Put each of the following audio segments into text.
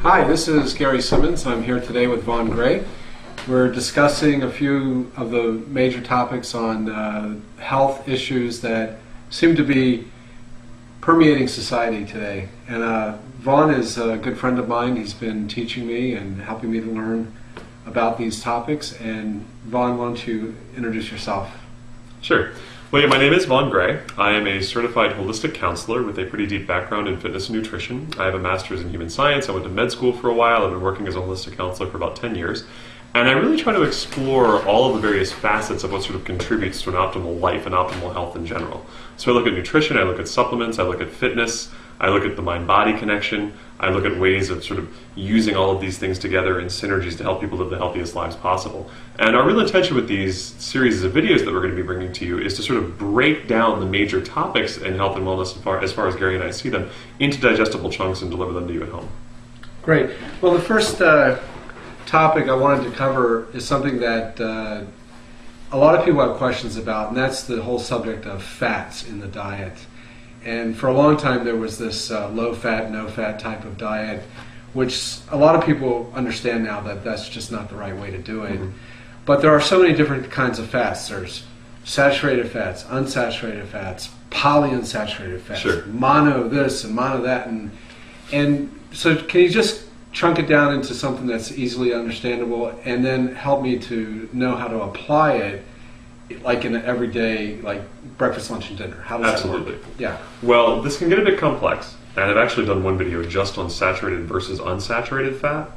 Hi, this is Gary Simmons. I'm here today with Vaughn and Garey. We're discussing a few of the major topics on health issues that seem to be permeating society today. And Vaughn is a good friend of mine. He's been teaching me and helping me to learn about these topics. And Vaughn, why don't you introduce yourself? Sure. Well, yeah, my name is Vaughn Garey. I am a certified holistic counselor with a pretty deep background in fitness and nutrition. I have a master's in human science. I went to med school for a while. I've been working as a holistic counselor for about 10 years. And I really try to explore all of the various facets of what sort of contributes to an optimal life and optimal health in general. So I look at nutrition, I look at supplements, I look at fitness, I look at the mind-body connection, I look at ways of sort of using all of these things together in synergies to help people live the healthiest lives possible. And our real intention with these series of videos that we're going to be bringing to you is to sort of break down the major topics in health and wellness as far as Gary and I see them into digestible chunks and deliver them to you at home. Great. Well, the first topic I wanted to cover is something that a lot of people have questions about, and that's the whole subject of fats in the diet. And for a long time there was this low-fat, no-fat type of diet, which a lot of people understand now that that's just not the right way to do it. Mm-hmm. But there are so many different kinds of fats. There's saturated fats, unsaturated fats, polyunsaturated fats, sure, mono this and mono that. And so can you just chunk it down into something that's easily understandable and then help me to know how to apply it, like in an everyday, like breakfast, lunch, and dinner? How does Absolutely. that work? Yeah. Well, this can get a bit complex, and I've actually done one video just on saturated versus unsaturated fat.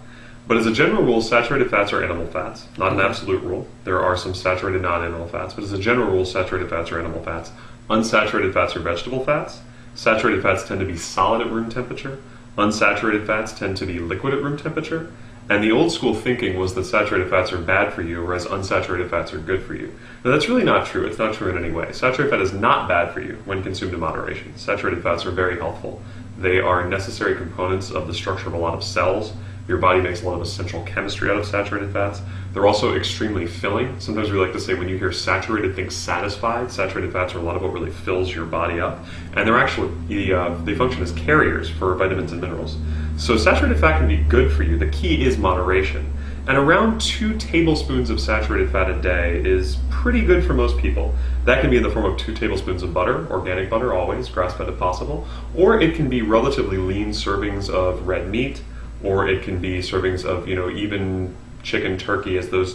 But as a general rule, saturated fats are animal fats, not an absolute rule. There are some saturated non-animal fats, but as a general rule, saturated fats are animal fats. Unsaturated fats are vegetable fats. Saturated fats tend to be solid at room temperature. Unsaturated fats tend to be liquid at room temperature. And the old school thinking was that saturated fats are bad for you, whereas unsaturated fats are good for you. Now that's really not true. It's not true in any way. Saturated fat is not bad for you when consumed in moderation. Saturated fats are very helpful. They are necessary components of the structure of a lot of cells. Your body makes a lot of essential chemistry out of saturated fats. They're also extremely filling. Sometimes we like to say when you hear saturated, think satisfied. Saturated fats are a lot of what really fills your body up. And they're actually, they function as carriers for vitamins and minerals. So saturated fat can be good for you. The key is moderation. And around 2 tablespoons of saturated fat a day is pretty good for most people. That can be in the form of 2 tablespoons of butter, organic butter always, grass-fed if possible, or it can be relatively lean servings of red meat, or it can be servings of, even chicken, turkey. As those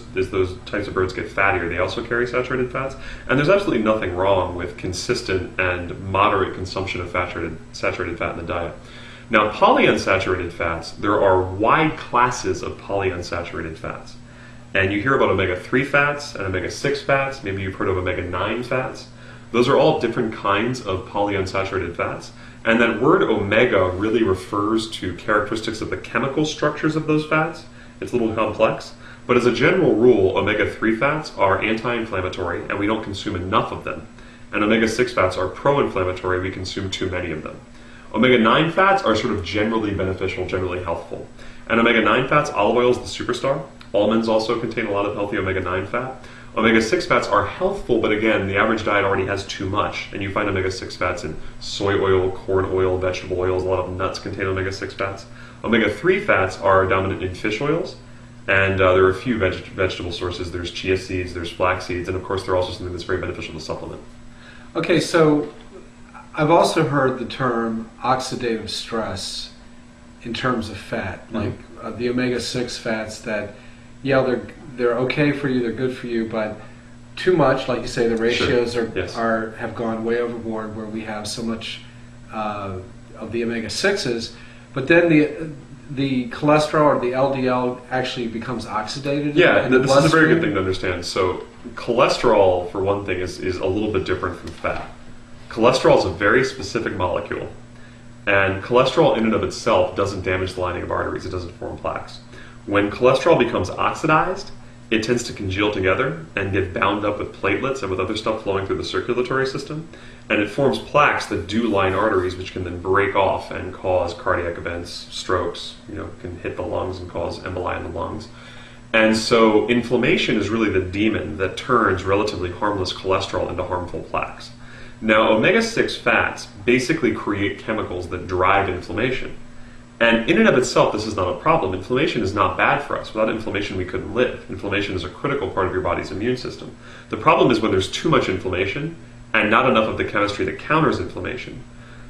types of birds get fattier, they also carry saturated fats. And there's absolutely nothing wrong with consistent and moderate consumption of saturated fat in the diet. Now, polyunsaturated fats, there are wide classes of polyunsaturated fats. And you hear about omega-3 fats and omega-6 fats. Maybe you've heard of omega-9 fats. Those are all different kinds of polyunsaturated fats. And that word omega really refers to characteristics of the chemical structures of those fats. It's a little complex. But as a general rule, omega-3 fats are anti-inflammatory, and we don't consume enough of them. And omega-6 fats are pro-inflammatory, we consume too many of them. Omega-9 fats are sort of generally beneficial, generally healthful. And omega-9 fats, olive oil is the superstar. Almonds also contain a lot of healthy omega-9 fat. Omega-6 fats are healthful, but again, the average diet already has too much. And you find omega-6 fats in soy oil, corn oil, vegetable oils. A lot of nuts contain omega-6 fats. Omega-3 fats are dominant in fish oils. And there are a few vegetable sources. There's chia seeds, there's flax seeds, and of course they're also something that's very beneficial to supplement. Okay, so I've also heard the term oxidative stress in terms of fat, like the omega-6 fats that, yeah, they're okay for you, they're good for you, but too much, like you say, the ratios have gone way overboard where we have so much of the omega-6s, but then the cholesterol or the LDL actually becomes oxidated. Yeah, this is a very good thing to understand. So cholesterol, for one thing, is a little bit different from fat. Cholesterol is a very specific molecule, and cholesterol in and of itself doesn't damage the lining of arteries, it doesn't form plaques. When cholesterol becomes oxidized, it tends to congeal together and get bound up with platelets and with other stuff flowing through the circulatory system, and it forms plaques that do line arteries, which can then break off and cause cardiac events, strokes, can hit the lungs and cause emboli in the lungs. And so inflammation is really the demon that turns relatively harmless cholesterol into harmful plaques. Now, omega-6 fats basically create chemicals that drive inflammation. And in and of itself, this is not a problem. Inflammation is not bad for us. Without inflammation, we couldn't live. Inflammation is a critical part of your body's immune system. The problem is when there's too much inflammation and not enough of the chemistry that counters inflammation.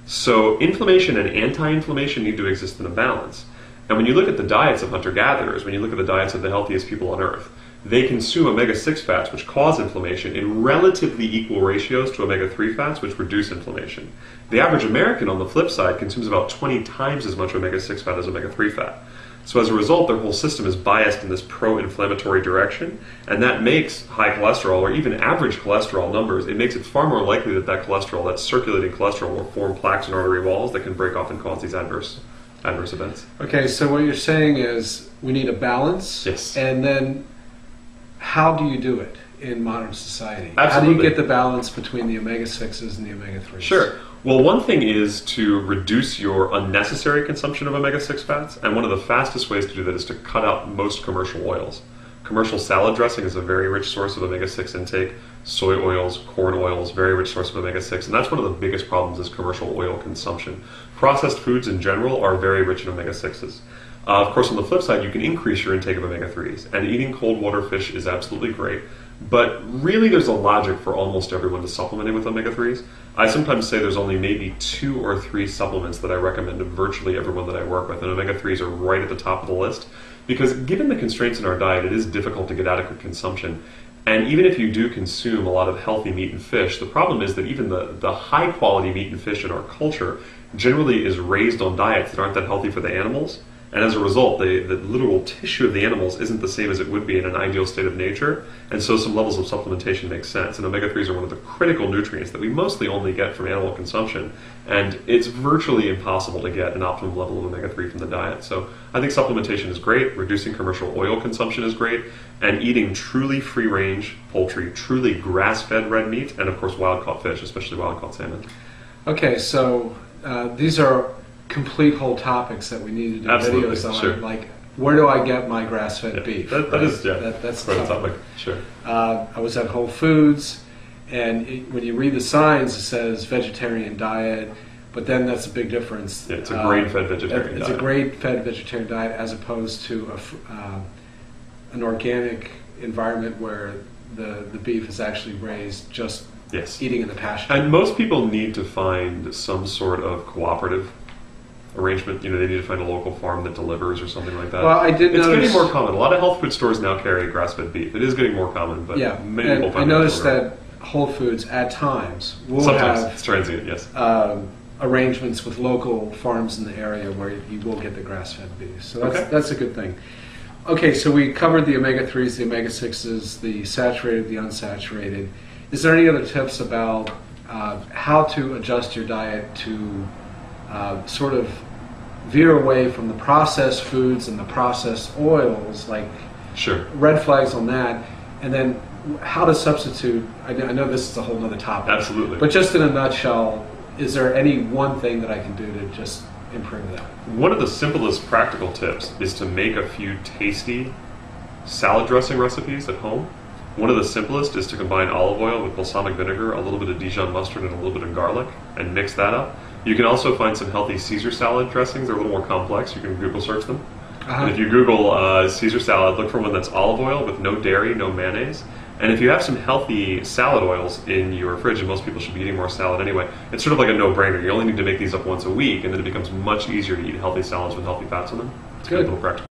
So inflammation and anti-inflammation need to exist in a balance. And when you look at the diets of hunter-gatherers, when you look at the diets of the healthiest people on Earth, they consume omega-6 fats, which cause inflammation, in relatively equal ratios to omega-3 fats, which reduce inflammation. The average American, on the flip side, consumes about 20 times as much omega-6 fat as omega-3 fat. So as a result, their whole system is biased in this pro-inflammatory direction, and that makes high cholesterol, or even average cholesterol numbers, it makes it far more likely that that cholesterol, that circulating cholesterol, will form plaques in artery walls that can break off and cause these adverse events. Okay, so what you're saying is we need a balance. Yes. And then how do you do it in modern society? Absolutely. How do you get the balance between the omega-6s and the omega-3s? Sure. Well, one thing is to reduce your unnecessary consumption of omega-6 fats, and one of the fastest ways to do that is to cut out most commercial oils. Commercial salad dressing is a very rich source of omega-6 intake. Soy oils, corn oils, very rich source of omega-6, and that's one of the biggest problems is commercial oil consumption. Processed foods in general are very rich in omega-6s. Of course, on the flip side, you can increase your intake of omega-3s, and eating cold water fish is absolutely great, but really there's a logic for almost everyone to supplementing with omega-3s. I sometimes say there's only maybe 2 or 3 supplements that I recommend to virtually everyone that I work with, and omega-3s are right at the top of the list, because given the constraints in our diet, it is difficult to get adequate consumption. And even if you do consume a lot of healthy meat and fish, the problem is that even the high quality meat and fish in our culture generally is raised on diets that aren't that healthy for the animals. And as a result, the literal tissue of the animals isn't the same as it would be in an ideal state of nature. And so some levels of supplementation make sense. And omega-3s are one of the critical nutrients that we mostly only get from animal consumption. And it's virtually impossible to get an optimum level of omega-3 from the diet. So I think supplementation is great. Reducing commercial oil consumption is great. And eating truly free-range poultry, truly grass-fed red meat, and of course wild-caught fish, especially wild-caught salmon. Okay, so these are complete whole topics that we need to do Absolutely, videos on. sure. Like, where do I get my grass-fed beef? That right? is, yeah, that's quite the a topic. Sure. I was at Whole Foods, and when you read the signs, it says vegetarian diet, but then that's a big difference. Yeah, it's a grain-fed vegetarian diet. It's a grain-fed vegetarian diet as opposed to an organic environment where the beef is actually raised just eating in the pasture. And most people need to find some sort of cooperative arrangement. You know, they need to find a local farm that delivers or something like that. Well, I did It's notice, getting more common. A lot of health food stores now carry grass-fed beef. It is getting more common, but many people find I noticed that Whole Foods at times will sometimes have it's transient, yes. arrangements with local farms in the area where you will get the grass-fed beef. So that's a good thing. Okay, so we covered the omega-3s, the omega-6s, the saturated, the unsaturated. Is there any other tips about how to adjust your diet to sort of veer away from the processed foods and the processed oils, like red flags on that, and then how to substitute? I know this is a whole other topic. Absolutely. But just in a nutshell, is there any one thing that I can do to just improve that? One of the simplest practical tips is to make a few tasty salad dressing recipes at home. One of the simplest is to combine olive oil with balsamic vinegar, a little bit of Dijon mustard, and a little bit of garlic, and mix that up. You can also find some healthy Caesar salad dressings. They're a little more complex. You can Google search them. And if you Google Caesar salad, look for one that's olive oil with no dairy, no mayonnaise. And if you have some healthy salad oils in your fridge, and most people should be eating more salad anyway, it's sort of like a no-brainer. You only need to make these up once a week, and then it becomes much easier to eat healthy salads with healthy fats in them. It's good. Little practical.